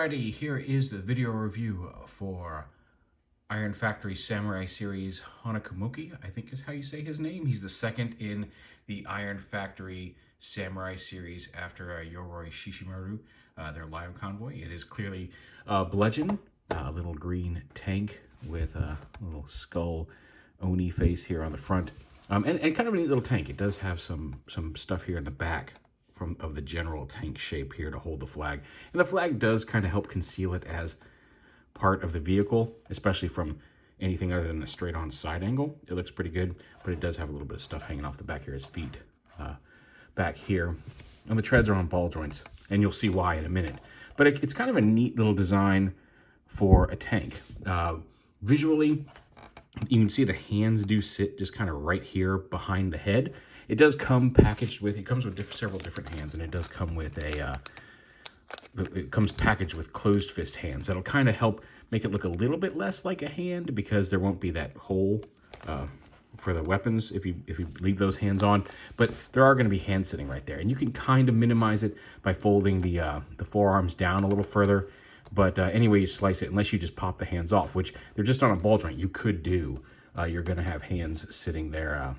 Alrighty, here is the video review for Iron Factory Samurai Series Hanakumuki, I think is how you say his name. He's the second in the Iron Factory Samurai Series after Yoroi Shishimaru, their live convoy. It is clearly Bludgeon, a little green tank with a little skull Oni face here on the front. And kind of a neat little tank. It does have some stuff here in the back of the general tank shape here to hold the flag. And the flag does kind of help conceal it as part of the vehicle, especially from anything other than a straight-on side angle. It looks pretty good, but it does have a little bit of stuff hanging off the back here, his feet back here. And the treads are on ball joints, and you'll see why in a minute. But it's kind of a neat little design for a tank. Visually, you can see the hands do sit just kind of right here behind the head. It does come packaged with, it comes with several different hands, and it does come with it comes packaged with closed fist hands. That'll kind of help make it look a little bit less like a hand because there won't be that hole for the weapons if you leave those hands on. But there are going to be hands sitting right there, and you can kind of minimize it by folding the forearms down a little further. But anyway you slice it, unless you just pop the hands off, which they're just on a ball joint, you could do. You're going to have hands sitting there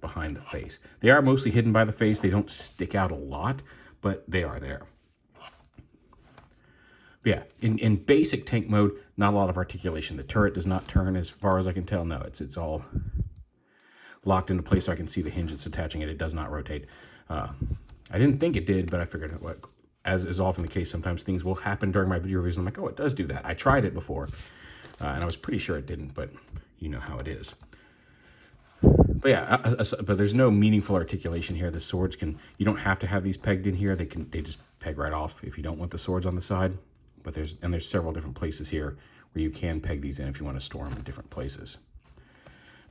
behind the face. They are mostly hidden by the face. They don't stick out a lot, but they are there. But yeah, in basic tank mode, not a lot of articulation. The turret does not turn as far as I can tell. No, it's all locked into place so I can see the hinge that's attaching it. It does not rotate. I didn't think it did, but I figured, as is often the case, sometimes things will happen during my video reviews. I'm like, oh, it does do that. I tried it before, and I was pretty sure it didn't, but you know how it is. But yeah, but there's no meaningful articulation here. The swords you don't have to have these pegged in here. They just peg right off if you don't want the swords on the side. But there's several different places here where you can peg these in if you want to store them in different places.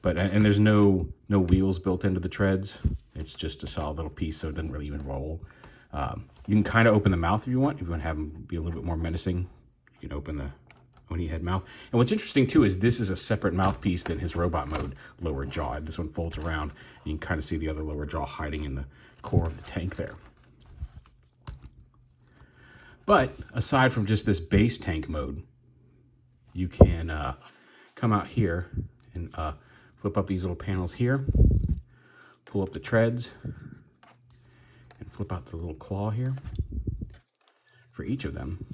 But and there's no wheels built into the treads. It's just a solid little piece, so it doesn't really even roll. You can kind of open the mouth if you want. If you want to have them be a little bit more menacing, you can open the Oni head mouth. And what's interesting too is this is a separate mouthpiece than his robot mode lower jaw. This one folds around. You can kind of see the other lower jaw hiding in the core of the tank there. But aside from just this base tank mode, you can come out here and flip up these little panels here, pull up the treads, and flip out the little claw here for each of them.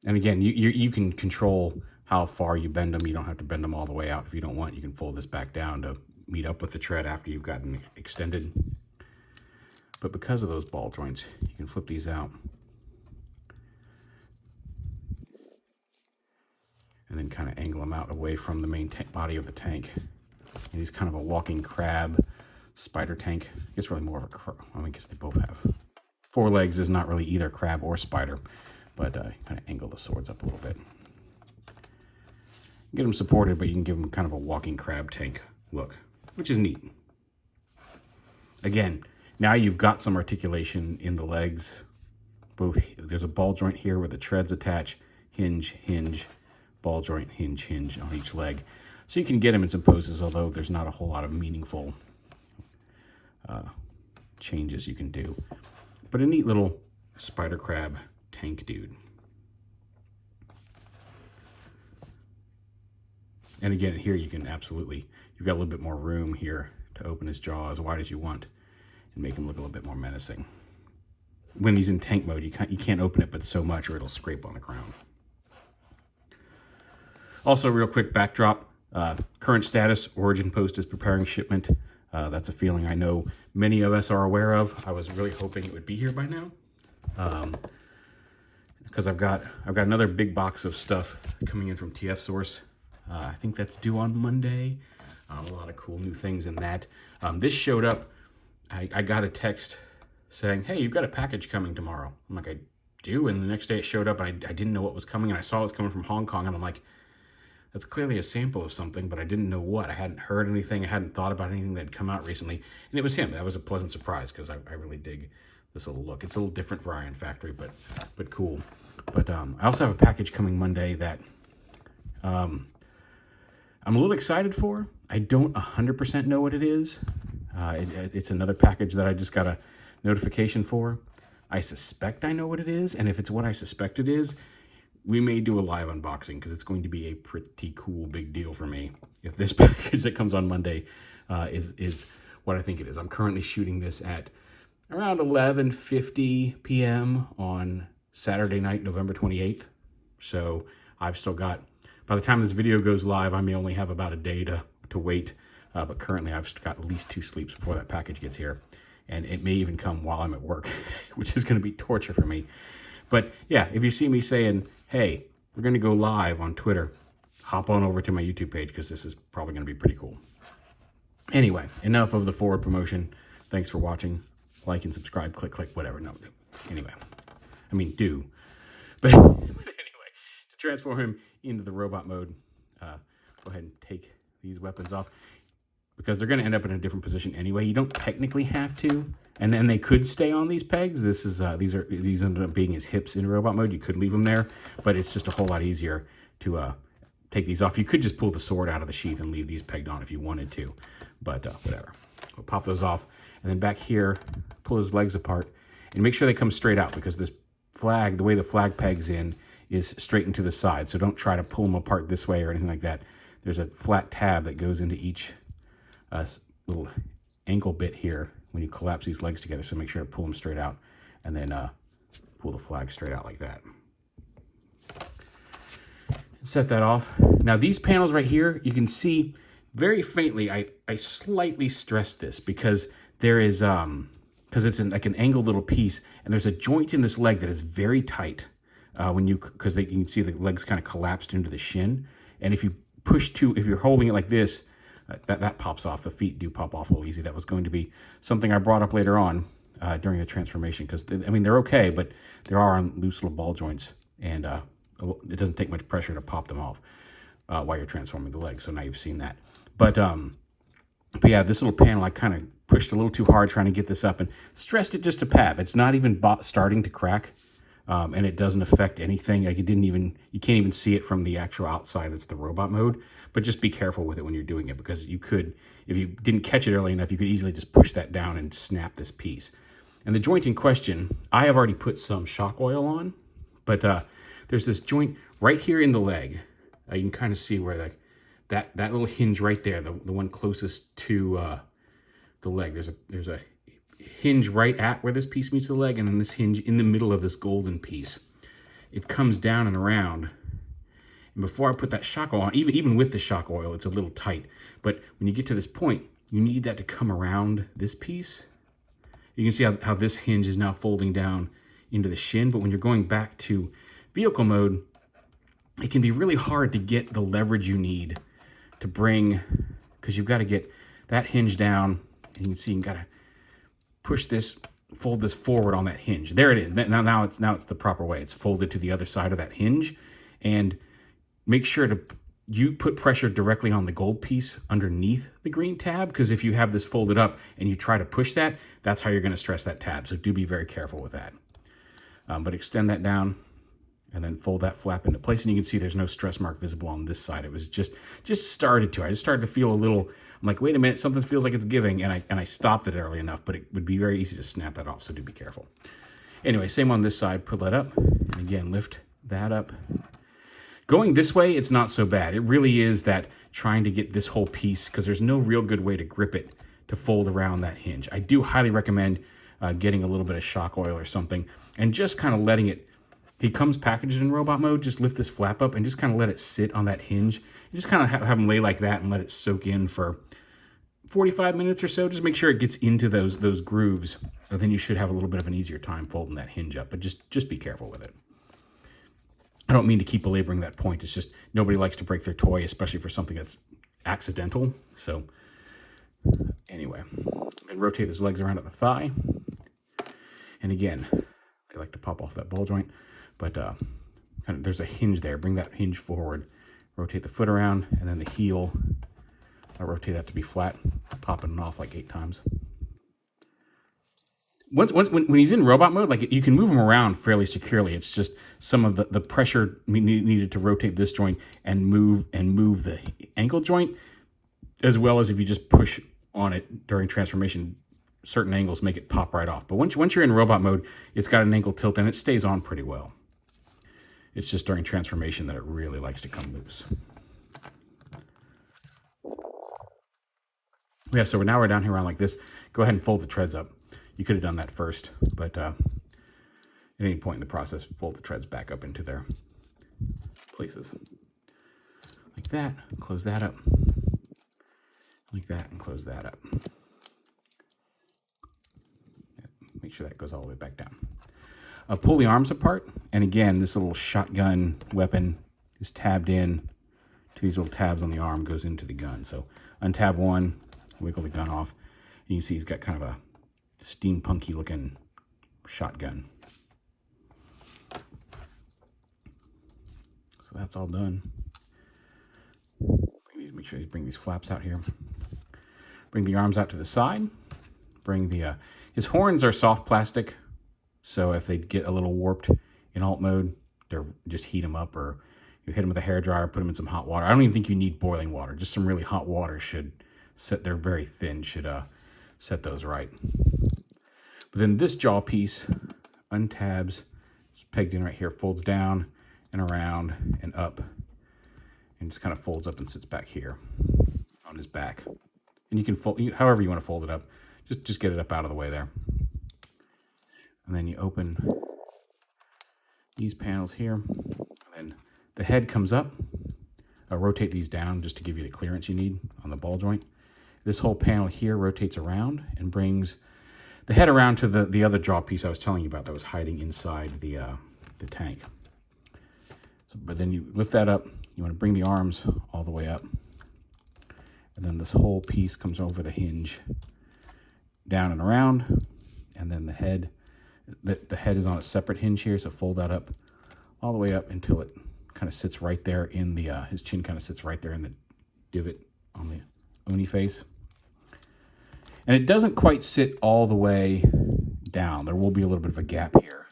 And again, you can control how far you bend them. You don't have to bend them all the way out if you don't want. You can fold this back down to meet up with the tread after you've gotten extended. But because of those ball joints, you can flip these out. And then kind of angle them out away from the main body of the tank. And he's kind of a walking crab, spider tank. I guess really more of a crab. I guess they both have. 4 legs is not really either crab or spider. But kind of angle the swords up a little bit. Get them supported, but you can give them kind of a walking crab tank look, which is neat. Again, now you've got some articulation in the legs. There's a ball joint here where the treads attach, hinge, ball joint, hinge on each leg. So you can get them in some poses, although there's not a whole lot of meaningful changes you can do. But a neat little spider crab tank dude. And again, here you can absolutely, you've got a little bit more room here to open his jaw as wide as you want and make him look a little bit more menacing. When he's in tank mode, you can't open it but so much or it'll scrape on the ground. Also, real quick backdrop, current status, Origin Post is preparing shipment. That's a feeling I know many of us are aware of. I was really hoping it would be here by now. Because I've got another big box of stuff coming in from TF Source. I think that's due on Monday. A lot of cool new things in that. This showed up. I got a text saying, hey, you've got a package coming tomorrow. I'm like, I do? And the next day it showed up, and I didn't know what was coming, and I saw it was coming from Hong Kong, and I'm like, that's clearly a sample of something, but I didn't know what. I hadn't heard anything. I hadn't thought about anything that had come out recently. And it was him. That was a pleasant surprise, because I really dig this little look. It's a little different for Iron Factory, but cool. But I also have a package coming Monday that I'm a little excited for. I don't 100% know what it is. It's another package that I just got a notification for. I suspect I know what it is, and if it's what I suspect it is, we may do a live unboxing because it's going to be a pretty cool big deal for me if this package that comes on Monday is what I think it is. I'm currently shooting this at around 11:50 p.m. on Saturday night, November 28th. So I've still got, by the time this video goes live, I may only have about a day to wait. But currently I've got at least 2 sleeps before that package gets here. And it may even come while I'm at work, which is going to be torture for me. But yeah, if you see me saying, hey, we're going to go live on Twitter, hop on over to my YouTube page because this is probably going to be pretty cool. Anyway, enough of the forward promotion. Thanks for watching. Like and subscribe, click, whatever. No, anyway. I mean, do. But anyway, to transform him into the robot mode, go ahead and take these weapons off because they're going to end up in a different position anyway. You don't technically have to, and then they could stay on these pegs. This is these ended up being his hips in robot mode. You could leave them there, but it's just a whole lot easier to take these off. You could just pull the sword out of the sheath and leave these pegged on if you wanted to, but whatever. We'll pop those off, and then back here, pull his legs apart, and make sure they come straight out because this flag, the way the flag pegs in, is straight into the side. So don't try to pull them apart this way or anything like that. There's a flat tab that goes into each little ankle bit here when you collapse these legs together. So make sure to pull them straight out, and then pull the flag straight out like that. Set that off. Now these panels right here, you can see very faintly, I slightly stressed this because there is, because it's like an angled little piece, and there's a joint in this leg that is very tight because you can see the legs kind of collapsed into the shin. And if you push if you're holding it like this, that pops off. The feet do pop off a little easy. That was going to be something I brought up later on during the transformation because, I mean, they're okay, but there are on loose little ball joints, and it doesn't take much pressure to pop them off while you're transforming the leg. So now you've seen that. But yeah, this little panel, I kind of pushed a little too hard trying to get this up and stressed it just a pad. It's not even starting to crack, and it doesn't affect anything. Like you can't even see it from the actual outside. It's the robot mode. But just be careful with it when you're doing it because you could, if you didn't catch it early enough, you could easily just push that down and snap this piece. And the joint in question, I have already put some shock oil on, but there's this joint right here in the leg. You can kind of see where that little hinge right there, the one closest to the leg. There's a hinge right at where this piece meets the leg, and then this hinge in the middle of this golden piece. It comes down and around. And before I put that shock oil on, even with the shock oil, it's a little tight. But when you get to this point, you need that to come around this piece. You can see how this hinge is now folding down into the shin, but when you're going back to vehicle mode, it can be really hard to get the leverage you need to bring, because you've got to get that hinge down, and you can see you got to push this, fold this forward on that hinge. There it is. Now it's the proper way. It's folded to the other side of that hinge, and make sure you put pressure directly on the gold piece underneath the green tab, because if you have this folded up and you try to push that, that's how you're going to stress that tab. So do be very careful with that. But extend that down and then fold that flap into place. And you can see there's no stress mark visible on this side. It was just started to. I just started to feel a little, I'm like, wait a minute, something feels like it's giving. And I stopped it early enough, but it would be very easy to snap that off. So do be careful. Anyway, same on this side, pull that up. And again, lift that up. Going this way, it's not so bad. It really is that trying to get this whole piece, because there's no real good way to grip it to fold around that hinge. I do highly recommend getting a little bit of shock oil or something and just kind of letting it, he comes packaged in robot mode, just lift this flap up and just kind of let it sit on that hinge. You just kind of have him lay like that and let it soak in for 45 minutes or so. Just make sure it gets into those grooves, and then you should have a little bit of an easier time folding that hinge up, but just be careful with it. I don't mean to keep belaboring that point. It's just nobody likes to break their toy, especially for something that's accidental. So anyway, and rotate his legs around at the thigh. And again, I like to pop off that ball joint, but kind of, there's a hinge there. Bring that hinge forward, rotate the foot around, and then the heel, I rotate that to be flat, popping it off like 8 times. When he's in robot mode, like you can move him around fairly securely. It's just some of the pressure needed to rotate this joint and move the ankle joint, as well as if you just push on it during transformation, certain angles make it pop right off. But once you're in robot mode, it's got an ankle tilt and it stays on pretty well. It's just during transformation that it really likes to come loose. Yeah, so now we're down here around like this. Go ahead and fold the treads up. You could have done that first, but at any point in the process, fold the treads back up into their places. Like that, close that up. Like that, and close that up. Make sure that goes all the way back down. Pull the arms apart, and again, this little shotgun weapon is tabbed in to these little tabs on the arm, goes into the gun. So untab one, wiggle the gun off, and you can see he's got kind of a steampunky looking shotgun. So that's all done. Make sure you bring these flaps out here. Bring the arms out to the side. Bring the his horns are soft plastic, so if they get a little warped in alt mode, they're just heat them up, or you hit them with a hairdryer, put them in some hot water. I don't even think you need boiling water. Just some really hot water should set. They're very thin. Should set those right. But then this jaw piece untabs. It's pegged in right here. Folds down and around and up, and just kind of folds up and sits back here on his back. And you can fold however you want to fold it up. Just get it up out of the way there. And then you open these panels here. And then the head comes up. Rotate these down just to give you the clearance you need on the ball joint. This whole panel here rotates around and brings the head around to the other jaw piece I was telling you about that was hiding inside the tank. So, but then you lift that up. You want to bring the arms all the way up. And then this whole piece comes over the hinge down and around. And then the head is on a separate hinge here, so fold that up all the way up until it kind of sits right there in the, his chin kind of sits right there in the divot on the Oni face. And it doesn't quite sit all the way down. There will be a little bit of a gap here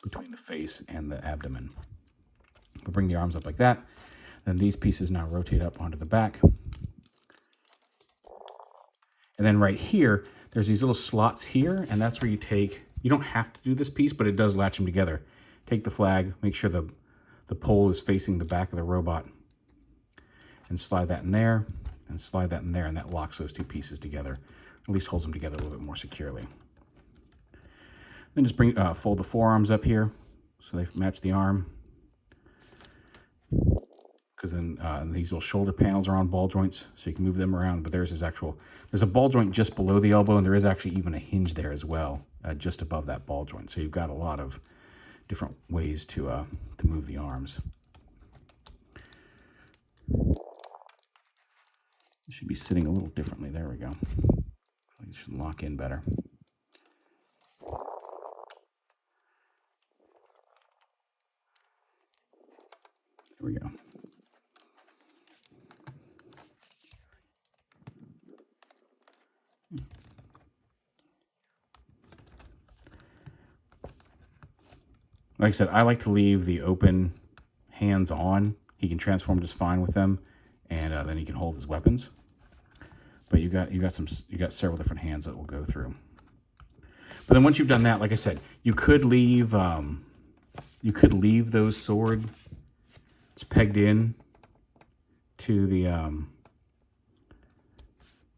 between the face and the abdomen. We'll bring the arms up like that. Then these pieces now rotate up onto the back. And then right here, there's these little slots here, and that's where you take, you don't have to do this piece, but it does latch them together. Take the flag, make sure the pole is facing the back of the robot, and slide that in there, and slide that in there, and that locks those two pieces together. At least holds them together a little bit more securely. Then just fold the forearms up here, so they match the arm. Because then these little shoulder panels are on ball joints, so you can move them around. But there's a ball joint just below the elbow, and there is actually even a hinge there as well, just above that ball joint. So you've got a lot of different ways to move the arms. It should be sitting a little differently. There we go. It should lock in better. There we go. Like I said, I like to leave the open hands on. He can transform just fine with them, and then he can hold his weapons. But you got several different hands that will go through. But then once you've done that, like I said, you could leave those swords pegged in to the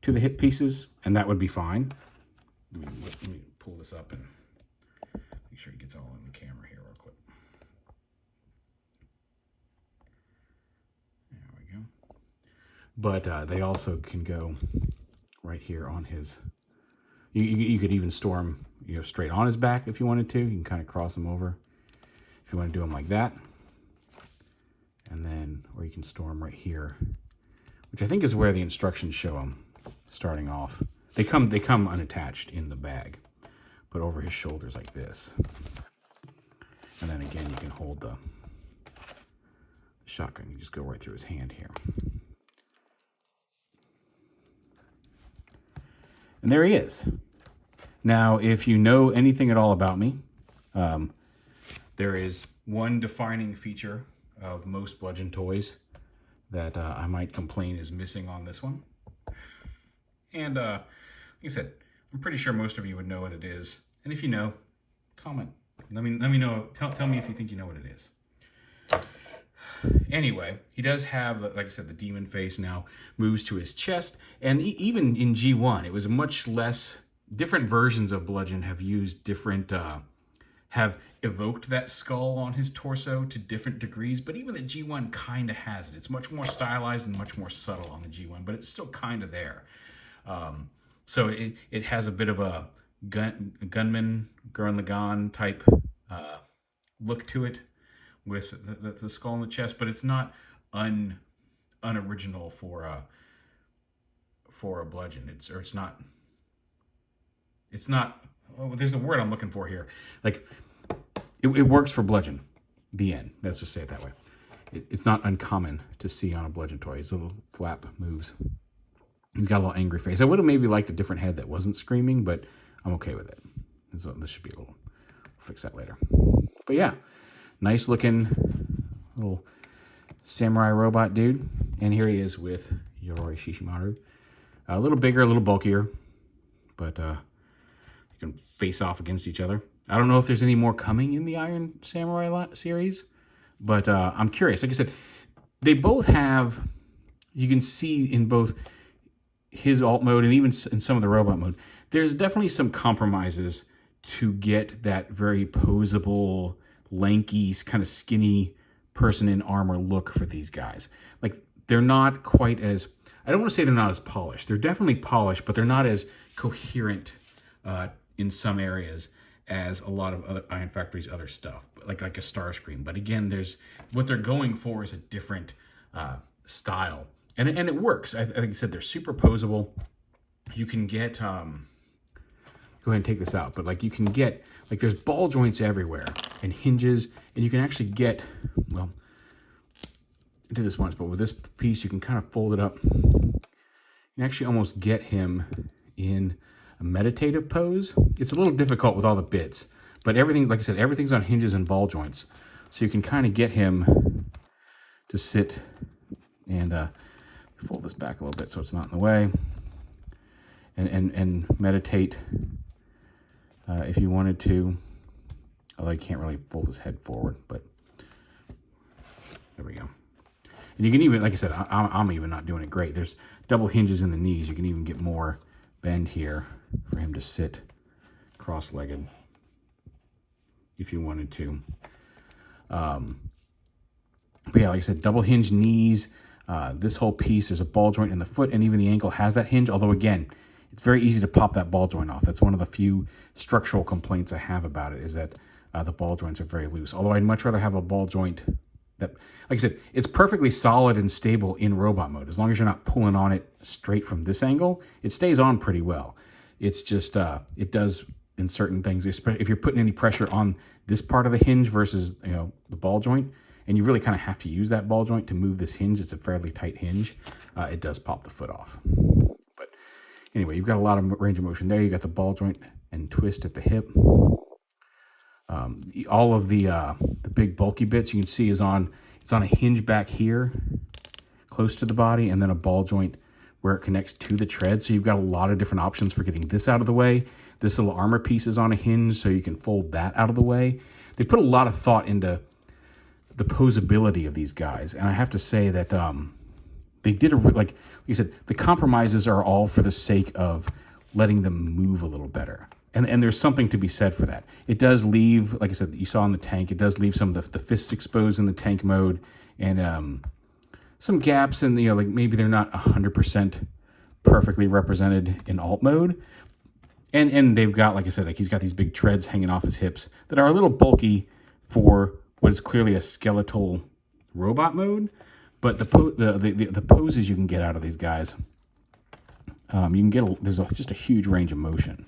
hip pieces, and that would be fine. Let me pull this up and make sure it gets all in the camera here real quick. There we go. But they also can go right here on his. You could even store them, straight on his back if you wanted to. You can kind of cross them over if you want to do them like that. And then, or you can store them right here, which I think is where the instructions show them starting off. They come unattached in the bag, but over his shoulders like this. And then again, you can hold the shotgun. You just go right through his hand here. And there he is. Now, if you know anything at all about me, there is one defining feature of most bludgeon toys that I might complain is missing on this one. And I said, I'm pretty sure most of you would know what it is. And if you know, comment. Let me know. Tell me if you think you know what it is. Anyway, he does have, like I said, the demon face now moves to his chest. And even in G1, it was much less... Different versions of Bludgeon have used different... have evoked that skull on his torso to different degrees, but even the G1 kind of has it. It's much more stylized and much more subtle on the G1, but it's still kind of there. So it has a bit of a gunman, Gurren Lagann type look to it with the skull on the chest, but it's not unoriginal for a Bludgeon. It's not. Oh, there's a word I'm looking for here. Like, it works for Bludgeon. The end. Let's just say it that way. It's not uncommon to see on a Bludgeon toy. His little flap moves. He's got a little angry face. I would have maybe liked a different head that wasn't screaming, but I'm okay with it. So this should be a little... We'll fix that later. But yeah, nice looking little samurai robot dude. And here he is with Yoroi Shishimaru. A little bigger, a little bulkier, but you can face off against each other. I don't know if there's any more coming in the Iron Samurai series, but I'm curious. Like I said, they both have... You can see in both his alt mode and even in some of the robot mode, there's definitely some compromises to get that very posable, lanky, kind of skinny person in armor look for these guys. Like, they're not quite as... I don't want to say they're not as polished. They're definitely polished, but they're not as coherent in some areas as a lot of other Iron Factory's other stuff, like a Starscream. But again, what they're going for is a different style. And it works. Like I said, they're super posable. You can get... go ahead and take this out. But, like, you can get... Like, there's ball joints everywhere and hinges. And you can actually get... Well, I did this once, but with this piece, you can kind of fold it up. You can actually almost get him in a meditative pose. It's a little difficult with all the bits. But everything, like I said, everything's on hinges and ball joints. So you can kind of get him to sit and... fold this back a little bit so it's not in the way, and meditate if you wanted to, although you can't really fold his head forward, but there we go. And you can even, like I said, I'm even not doing it great. There's double hinges in the knees. You can even get more bend here for him to sit cross-legged if you wanted to. But yeah, like I said, double hinge knees. This whole piece, there's a ball joint in the foot, and even the ankle has that hinge. Although, again, it's very easy to pop that ball joint off. That's one of the few structural complaints I have about it, is that the ball joints are very loose. Although I'd much rather have a ball joint that, like I said, it's perfectly solid and stable in robot mode. As long as you're not pulling on it straight from this angle, it stays on pretty well. It's just, it does in certain things, especially if you're putting any pressure on this part of the hinge versus, the ball joint, and you really kind of have to use that ball joint to move this hinge. It's a fairly tight hinge. It does pop the foot off. But anyway, you've got a lot of range of motion there. You got the ball joint and twist at the hip. All of the big bulky bits you can see it's on a hinge back here, close to the body, and then a ball joint where it connects to the tread. So you've got a lot of different options for getting this out of the way. This little armor piece is on a hinge, so you can fold that out of the way. They put a lot of thought into the posability of these guys, and I have to say that they did like you said, the compromises are all for the sake of letting them move a little better, and there's something to be said for that. It does leave, like I said, you saw in the tank, it does leave some of the fists exposed in the tank mode, and some gaps, and like maybe they're not 100% perfectly represented in alt mode, and they've got, like I said, like he's got these big treads hanging off his hips that are a little bulky for what is clearly a skeletal robot mode, but the poses you can get out of these guys, you can get there's just a huge range of motion.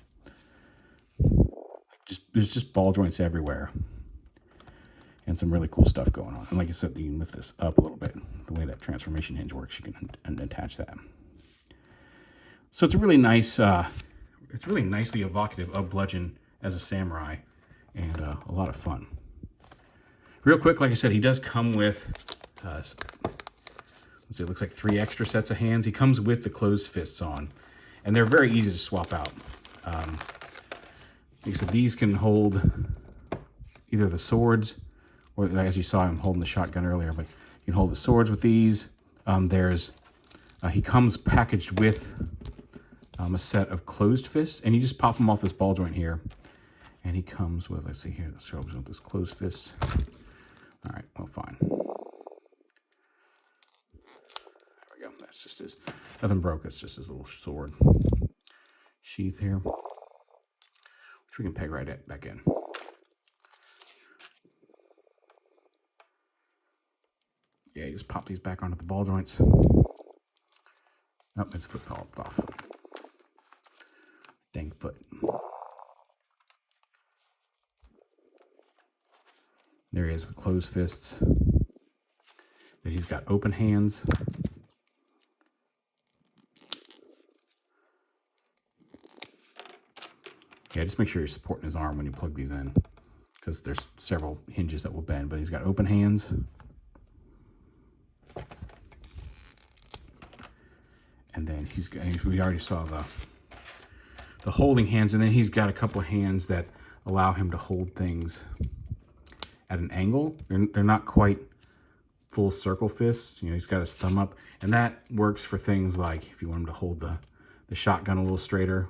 There's just ball joints everywhere, and some really cool stuff going on. And like I said, you can lift this up a little bit. The way that transformation hinge works, you can attach that. So it's a really nice, it's really nicely evocative of Bludgeon as a samurai, and a lot of fun. Real quick, like I said, he does come with, let's see, it looks like 3 extra sets of hands. He comes with the closed fists on. and they're very easy to swap out. Like I said, these can hold either the swords, or as you saw him holding the shotgun earlier, but you can hold the swords with these. He comes packaged with a set of closed fists, and you just pop them off this ball joint here. And he comes with, let's see here, the shows with this closed fist. All right, well, fine. There we go. That's just his, nothing broke. That's just his little sword sheath here, which we can peg right back in. Yeah, you just pop these back onto the ball joints. Nope, his foot popped off. Dang foot. There he is with closed fists. Then he's got open hands. Yeah, just make sure you're supporting his arm when you plug these in, because there's several hinges that will bend, but he's got open hands. And then we already saw the holding hands, and then he's got a couple of hands that allow him to hold things at an angle. They're not quite full circle fists. You know, he's got his thumb up, and that works for things like if you want him to hold the shotgun a little straighter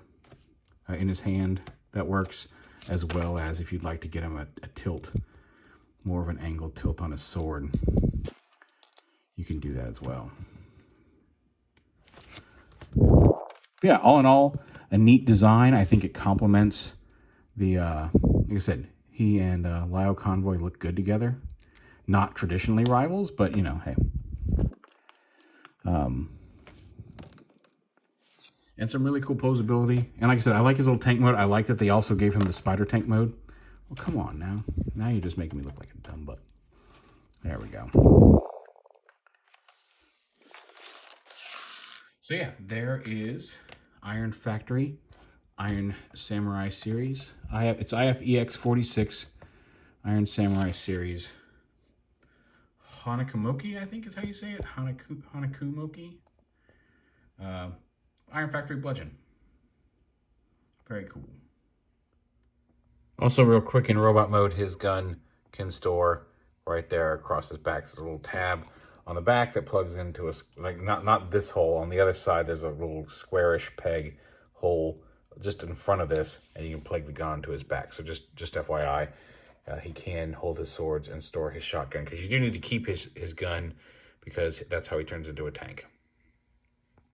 in his hand, that works, as well as if you'd like to get him a tilt, more of an angled tilt on his sword, you can do that as well. Yeah, all in all, a neat design. I think it complements the, like I said, he and Lio Convoy look good together. Not traditionally rivals, but, you know, hey. And some really cool posability. And like I said, I like his little tank mode. I like that they also gave him the spider tank mode. Well, come on now. Now you're just making me look like a dumb butt. There we go. So yeah, there is Iron Factory, Iron Samurai Series. It's IFEX46, Iron Samurai Series. Honekumuki, I think is how you say it. Honekumuki. Iron Factory bludgeon. Very cool. Also, real quick, in robot mode, his gun can store right there across his back. There's a little tab on the back that plugs into a, like, not this hole. On the other side, there's a little squarish peg hole just in front of this, and you can plug the gun onto his back. So just FYI, he can hold his swords and store his shotgun, because you do need to keep his gun, because that's how he turns into a tank.